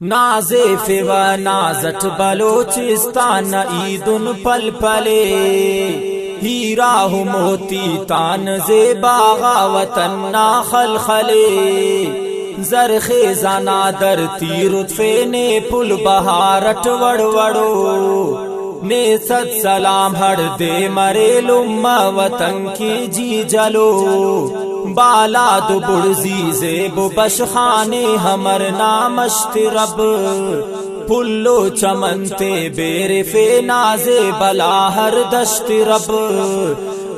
नाज़ेफ़ व नाज़त बलोचिस्तान ईदुन पल पले, हीरा हूँ मोती तान ज़ेबागा वतन ना खलखले, ज़रख़े ज़ाना दरती रुत्फ़े ने पुल बहारट वड़वड़ो, ने सद सलाम हर दे मरे लुम्मा वतन की जी जलो, बाला दो बुर्जी ज़ेब बशखाने हमर नामश्त रब, पुल्लो चमनते बेरे फे नाज़े बला हर दश्त रब,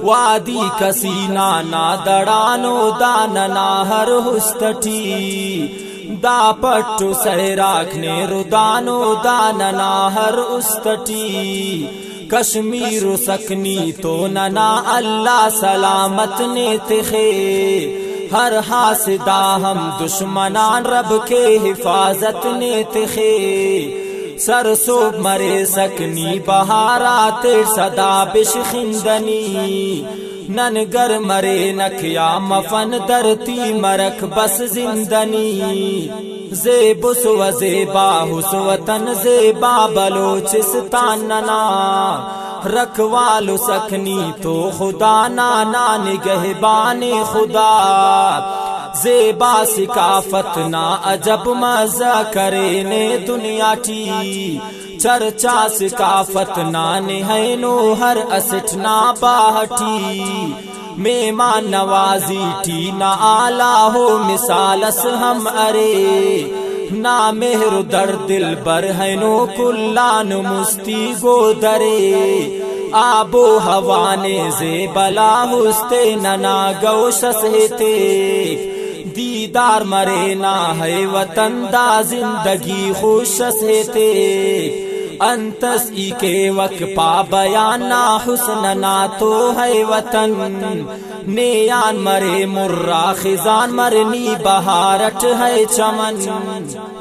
वादी कसीना ना दड़ानो दानना हर हुस्तटी, दा पट्टु सहराखने रुदानो दानना हर उस्तटी, कश्मीर सकनी तो नना अल्लाह सलामत ने तिखे, हर हासदा हम दुश्मनान रब के हिफाजत ने तिखे, सरसो मरे सकनी बहाराते सदा बिशखिंदनी, ननगर मरे नखया मफन दरती मरक बस जिंदनी, ज़ेबुस व ज़ेबा हुस वतन ज़ेबा बलोचिस्तान नना, रखवालो सकनी तो खुदा नाना निगहबाने खुदा, ज़ेबा सिकाफत ना अजब मज़ा करे ने दुनिया टी, चर्चा सिकाफत ना निहैनो हर असठ ना बाहटी, मेहमान नवाजी टी ना आला हो मिसालस हम अरे, ना मेहर दर दिल बर है नो कुल्लान मुस्ती गोदरे, आबो हवाने ज़ेबला हुस्ते नना गौशस हेते, दीदार मरे ना है वतन दा जिंदगी खुशस हेते, अंतस के वक पा बयाना हुस्न ना तो है वतन, नेयान मरे मुर्रा खिजान मरनी बहारट है चमन,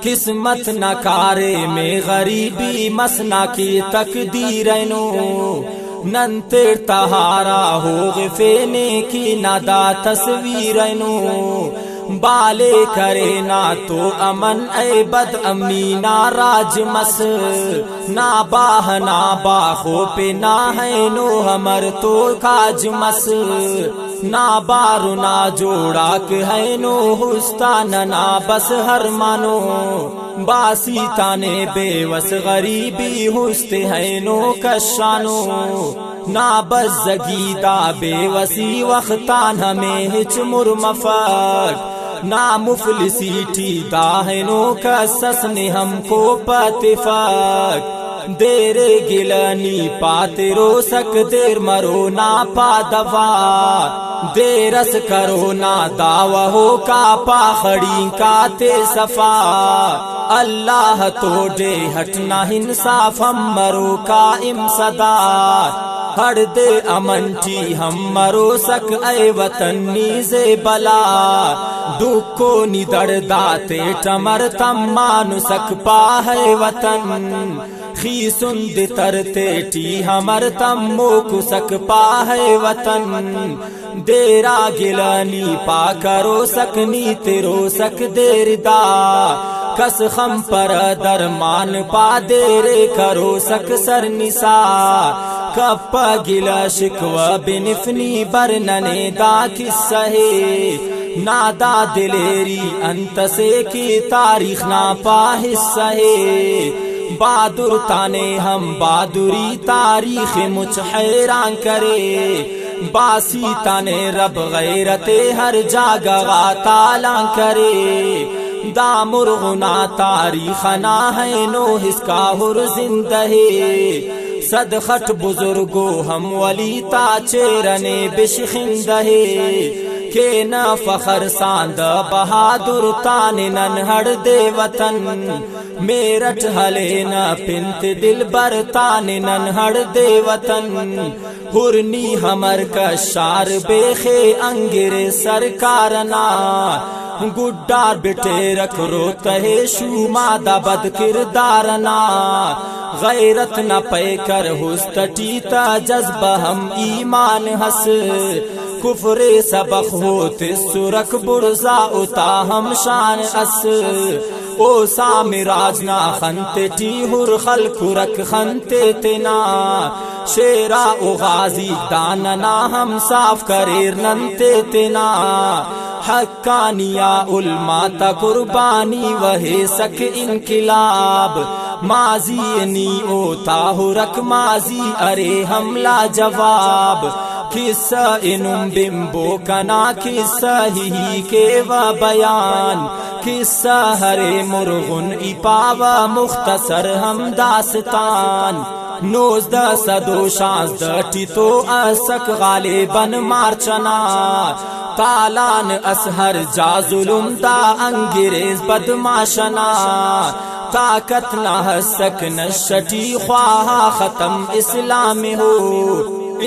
किस्मत नकारे में गरीबी मसना की तकदीर नो, नंतेर तहारा हो गिफेने की नादा तस्वीर नो, बाले करे ना तो अमन ए बद अमी ना राजमस, ना बाह ना बाखो पे ना है नो हमर तो काजमस, ना बारू ना जोड़ा के है नो हुस्तान ना बस हर मानो, बासी ताने बेवस गरीबी हुस्ते है नो कशानो, ना बस जगीदा बेवसी वक्तान हमें हिच मुरमफक, ना मुफलिसी ठीदा है नो कसस ने हमको पतिफक, देरे गिलनी पाते रो सक देर मरो ना पा दवा, देरस करो ना दावा हो का पाखड़ी काते सफा, अल्लाह तो डे हटना इंसाफ हम मरो का इम सदा, हर दे अमन टी हम मरो सक ए वतनी ज़ेबला, दुखो निदर दाते टमर तम मानु सक पा है वतन, खी सुंद तरते टी हमर तम मोकु सक पा है वतन, देरा गिलनी पा करो सकनी तेरो सक देरदा, कस खम पर दरमान पा देरे करो सक सर निसा, कप्पा गिला शिकवा बिनिफनी बरनने दा किस्से, नादा दिलेरी अंत से की तारीख ना पा हिस्से, बहादुर ताने हम बहादुरी तारीख मुझ हैरान करे, बासी ताने रब गैरते हर जागा ताला करे, दामुर गुना तारीख ना है नो हिस्का हुर जिंदहे, सदखट बुजुर्गो हम वली ता चेरने बिशखिंदहे, के न फखर सांद बहादुर ताने ननहड़ दे वतन, मेरठ हले न पिंत दिल बर ताने ननहड़ दे वतन, हुरनी हमर कशार बेखे अंगिरे सरकारना, गुड्डार बेटे रख रो तहे शुमादा बद किरदारना, गैरत न पे कर हुस्तटी ता जज्बा हम ईमान हस, कुफरे सबक होते सुरख बुरजा उता हम शान अस, ओ सामिराज ना खनते टी हुर खल्क रख खनते तेना शेरा ओ गाजी दानना हम साफ करेर नंते तेना हक्कानिया उल्मा ता कुर्बानी वहे सक इनकिलाब माजी नी ओ ताहुरक माजी अरे हमला जवाब किस्सा इनुम बिम्बो कना किस्सा ही के व बयान किस्सा हरे मुर्गुन इपावा मुख्तसर हम दास्तान नोज़दा सदो शाज़ टितो असक गालिबन मारचना तालान असहर जा जुलुम दा अंग्रेज बदमाशना ताकत न हसक नशटी ख्वाहा खत्म इस्लाम हो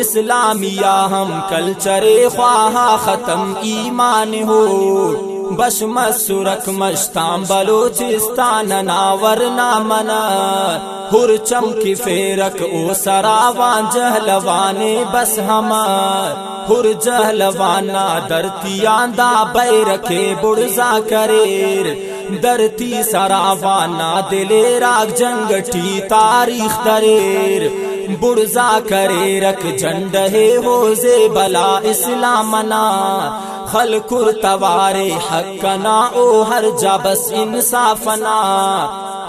इस्लामिया हम कल्चरे ख्वाहा खत्म ईमान हो बशमस सुरख मश्ताम बलोचिस्तान नावर ना मना हुर चमकी फेरक ओ सरावान जहलवाने बस हमार हुर जहलवाना दरतियांदा बैरखे बुड़जा करेर दरती सरावाना दिले राग जंगटी तारीख दरेर बुड़जा करे रख झंडे होजे बला इस्लामना खलकुर तवारे हक्कना ओ हर जबस इंसाफना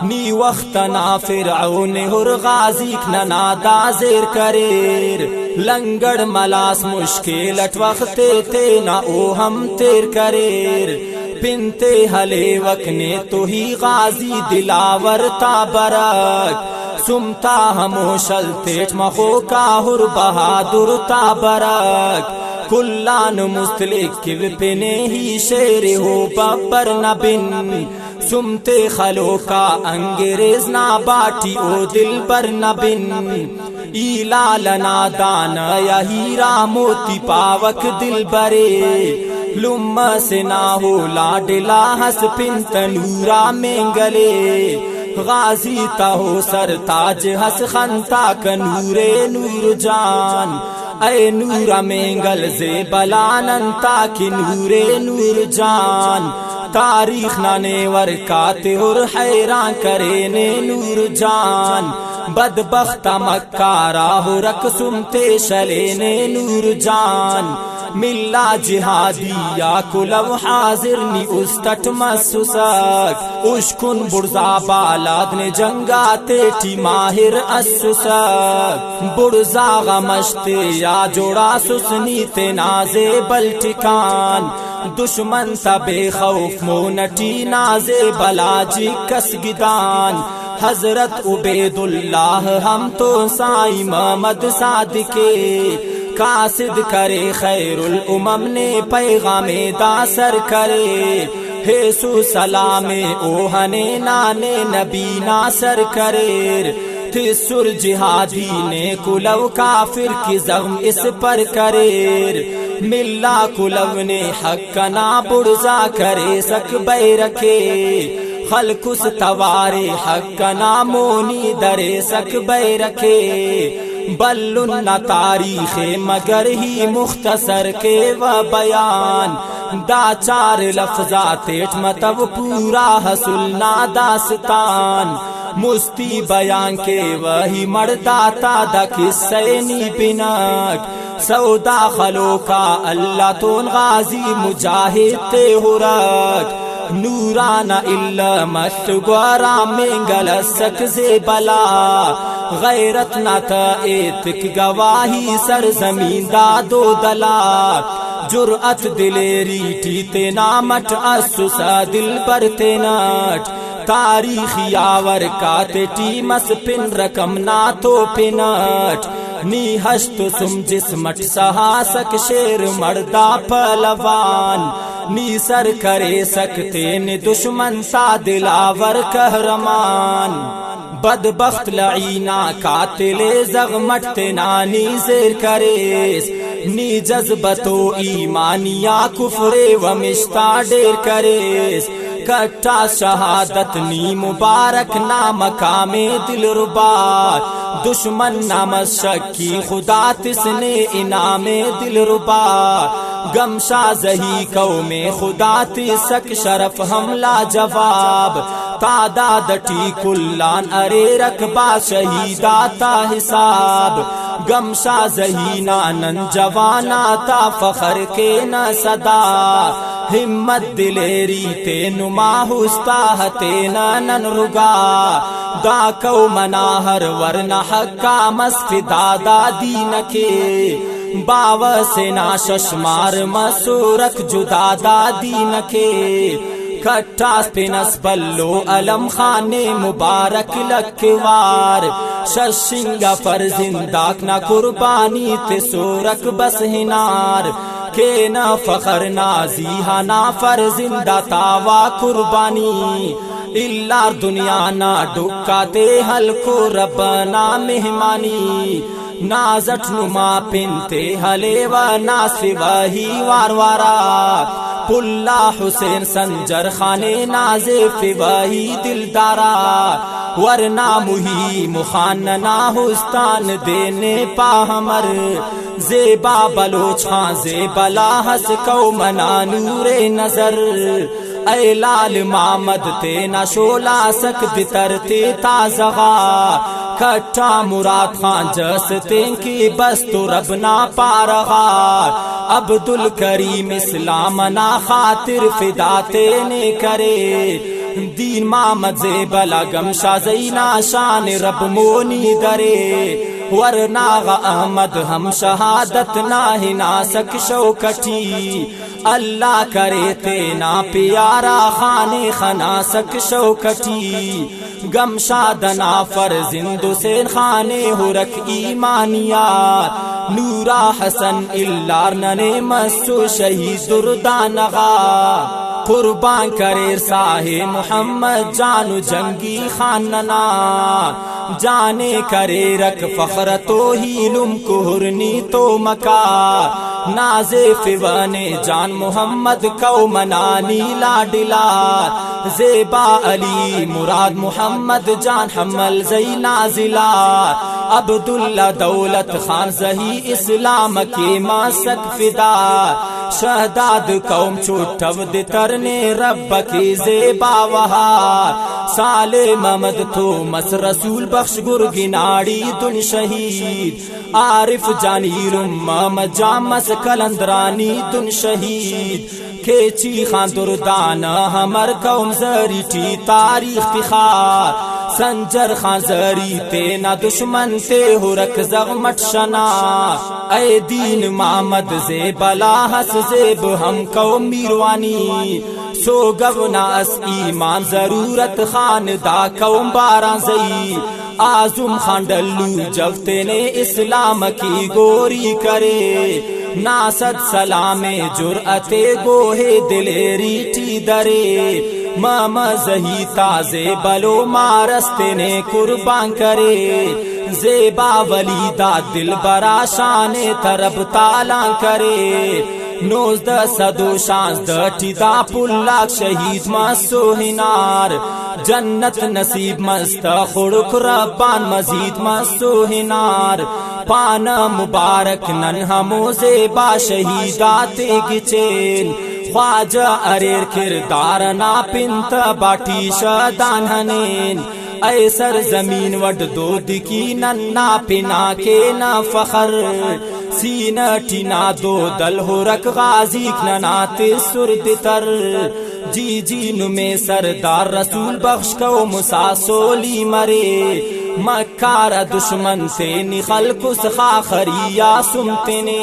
नी वक्तना फिरऔन हुर गाजी नना दाजेर करेर लंगड़ मलास मुश्किल वक्ते ते ना ओ हम तेर करेर पिनते हले वकने तो ही गाजी दिलावर ताबरक सुमता हमोशल तेट मखो का हुर बहादुर ताबरक कुल्लान मुस्तलिक किवपिने ही शेर हो बब्बर न बिन सुमते खलो का अंग्रेज ना बाटी ओ दिल पर न बिन ईलालना दान या हीरा मोती पावक दिल बरे लुम्मा से ना हो लाडला हस पिन तनूरा में गले गाजी ताहो सरताज हस खंता कनूरे नूर जान ऐ नूरा मेंगल जे बलानंता की नूरे नूर जान तारीख नाने वर काते हुर हैरान करे ने नूर जान बदबख्ता मक्कारा हो रक सुमते शले ने नूर जान मिल्ला जिहादी या कुलव हाजिर नी उस्तट मसुसक उश्कुन बुर्जा बालाद ने जंगाते टी माहिर असुसक बुर्जा गमश्ते या जोड़ा सुसनी ते नाजे बल्टिकान दुश्मन तबे खौफ मोनटी नाजे बलाजी कसगिदान हजरत उबैदुल्लाह हम तो साई मोहम्मद सादिके कासिद करे खैरुल उमम ने पैगामे दासर करे हेसु सलामे ओहने नाने नबी नासर करेर तिसुर जिहादी ने कुलव काफिर की जख्म इस पर करेर मिल्ला कुलव ने हक्कना बुर्जा करे सक बैरखे खलकुस तवारे हक्कना मोनी दरे सक बैरखे बल्लुन न तारीखे मगर ही मुख्तसर के व बयान दा चार लफ्जा तेट मतब पूरा हसुल ना दास्तान मुस्ती बयान के वही मर्दाता द किस्सैनी बिनक सौदा खलो का अल्लाह तोन गाजी मुजाहिद ते हुरक नूराना इल्ला मस्त ग्वारा में गलसक से बला गैरत न एतिक गवाही सर जमीन दादो दला जुरअत दिलेरी टीते नामट असुसा दिल पर तेनाट तारीखी यावर काते टीमस पिन रकम ना तो पिनट नी हस्त सुम जिस्मट सहासक शेर मर्दा पहलवान नी सर करे सकते ने दुश्मन सा दिलावर कहरमान बदबख्त लईना कातिले जगमटते नानी जेर करेस नी जज्बतो ईमानिया कुफरे व मिश्ता डेर करेस कट्टा शहादत नी मुबारक ना मकामे दिल रुबा दुश्मन नाम शक्की खुदा तिसने इनामे दिल रुबा गमशा जही कौ में खुदा तिसक शरफ हमला जवाब तादाद टी कुल्लान अरे रकबा शहीदा ता हिसाब गमशा जहीना नन जवाना ता फखर के न सदा हिम्मत दिलेरी ते नुमा हुस्ता हते नन रुगा दा कौ मनाहर वरना हक्का मस्फिदा दीन के बाव से ना शशमार मसूरख जुदा दीन के खट्टास पिनस बल्लो अलम खाने मुबारक लखवार शशिंगा फरजिंदाक ना कुर्बानी ते सोरक बस हिनार के न फखर नाजी ना फरजिंदा तावा कुर्बानी इल्लार दुनिया ना डुक्काते हल को रब्बना मेहमानी नाजट नुमा पिनते हले व नासिवाही वारवारा पुल्ला हुसैन संजर खाने नाजे फिवाही दिलदारा वरना मुही मुखानना हुस्तान देने पा हमर जेबा बलोच खां जेबला हस कौ मना नूरे नजर ऐ लाल मामद ते न शोला सक बितरते ताजगा खट्टा मुराद खान जस की बस तो रब ना पारगा अब्दुल करीम इस्लाम ना खातिर फिदाते ने करे दीन मामद जेबला गमशा जैना शान रब मोनी दरे वरना अहमद हम शहादत ना ही ना सक शौकटी अल्लाह करे ते ना प्यारा खाने खना सक शौकटी गमशादना फरजिंद हुसैन खाने हुरक ईमानिया नूरा हसन इल्लार नने मस्सु शहीद दुर्दानगा कुर्बान करे साहे मोहम्मद जानू जंगी खानना जाने करे रख फखर तो ही लुम कुहरनी तो मका नाजे फिवाने जान मोहम्मद कौ मनानी लाडिला जेबा अली मुराद मोहम्मद जान हमल जई नाजिला अब्दुल्ला दौलत खान जही इस्लाम के मासक फिदा शहदाद कौम चोटव तरने रब की जेबा वहा साले ममद तो मस रसूल बख्श गुरगिनाड़ी दुन शहीद आरिफ जानीर मम जामस कलंदरानी दुन शहीद खेची खान दुर्दान हमर कौम जरी टी तारीख तिखार संजर खान जरी ते ना दुश्मन ते हुरक जगमट शना ऐ दीन मामद जेबला हस जेब हम कौम मीरवानी सो गवनास ईमान जरूरत खान दा कौम बारा जई आजुम खान डल्लू जवते ने इस्लाम की गोरी करे नासद सलामे जुरअते गोहे दिलेरी टी दरे मामा जही ताजे बलो मारस्ते ने कुर्बान करे जेबा वलीदा दिल बरा शाने तरब ताला करे नोज द सदो शांस द टिदा पुल्ला शहीद मासो हिनार जन्नत नसीब मस्त खुड़क रब्बान मजीद मासो हिनार पाना मुबारक नन हमो जेबा शहीदाते गिचेन ख्वाजा अरेर किरदार ना पिंत बाटी शदान हनेन ऐसर जमीन वड दो दिकी नन्ना पिना के न फखर सीना टीना दो दल हो रख गाजी नाते सुरदितर जी जी नुमे सरदार रसूल बख्श को मुसासोली मरे मक्कार दुश्मन से निखल कुस खाखरिया सुनते ने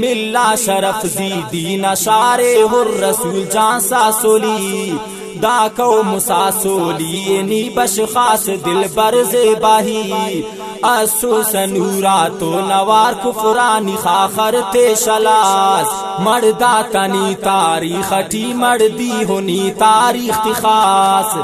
मिल्ला शरफ जी नशारे हुर रसूल जासा सोली दाको मुसासोली नी बश खास दिल बरजे बाही असो सनूरा तो नवार कुफरानी खाखर ते शलास मर्दा तनी तारीख टी मर्दी होनी तारीख ती खास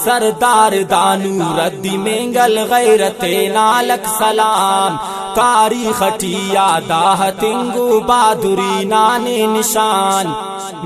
सरदार दानू रद्दी मेंगल गैरते नालक सलाम तारीख टी यादा तिंगु बहादुरी नाने निशान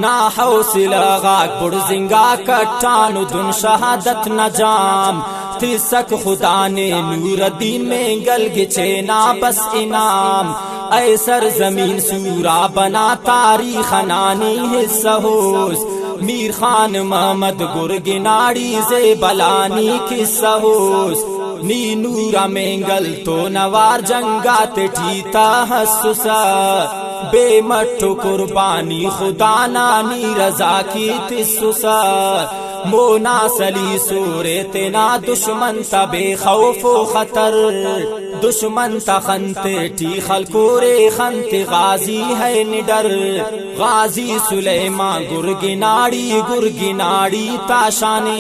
ना हौसला गाक बुड़जिंगा कट्टानु दुन शहादत नजाम तिसक खुदा ने नूरद्दीन में गल गिचे ना बस इनाम ऐसर जमीन सूरा बना तारीख नानी हिस्सा होस मीर खान मोहम्मद गुरगिनाड़ी से बलानी किस्सा होस नी नूरा मेंगल तो नवार जंगात ठीता हसुसा बेमठो कुर्बानी खुदा नानी रजा की तिस्सुसा मोना सली सूरे तेना दुश्मन तबे खौफो खतर दुश्मन तखनते टी खलकोरे खनते गाजी है निडर गाजी सुलेमा गुरगिनाड़ी ताशाने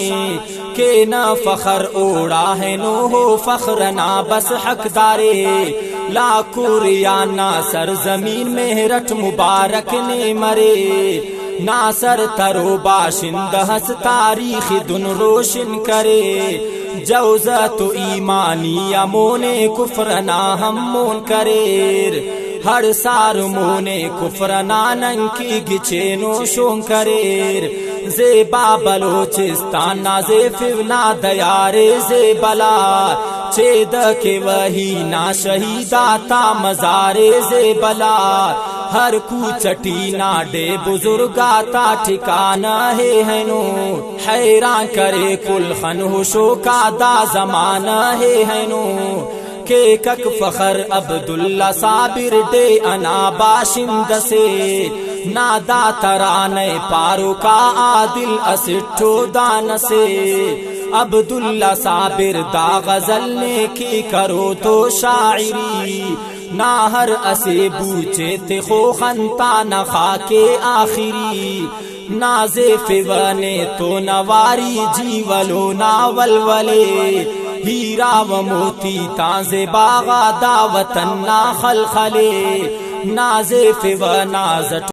के न फखर ओढ़ा है नो हो फख्र ना बस हकदारे लाकुरिया ना सर जमीन में रट मुबारक ने मरे नासर तरो बाशिंद हस तारीख दुन रोशन करे जौजा तो ईमानी अमोने कुफ्र ना हम मोन करेर हर सार मोने कुफ्र नानंग की गिचेनो शों करेर ज़ेबा बलोचिस्तान ना ज़ेफ़िव ना दयारे ज़ेबला चेद के वही ना शहीदाता मज़ारे ज़ेबला हर कूचटी ना डे बुजुर्गाता ठिकाना है नो हैरान करे कुल खन होशो का दा जमाना है नो के कक फखर अब्दुल्ला साबिर डे अना बाशिंद से नादा तराने पारो का आदिल असिठो दान से अब्दुल्ला साबिर दा गजल ने की करो तो शायरी ना हर असे बूचे ते खो खंता न खाके आखिरी नाजे फिवने तो नवारी जीवलो नावलवले हीरा व मोती ताजे बागा दावतन ना खलखले नाजे फिव नाजट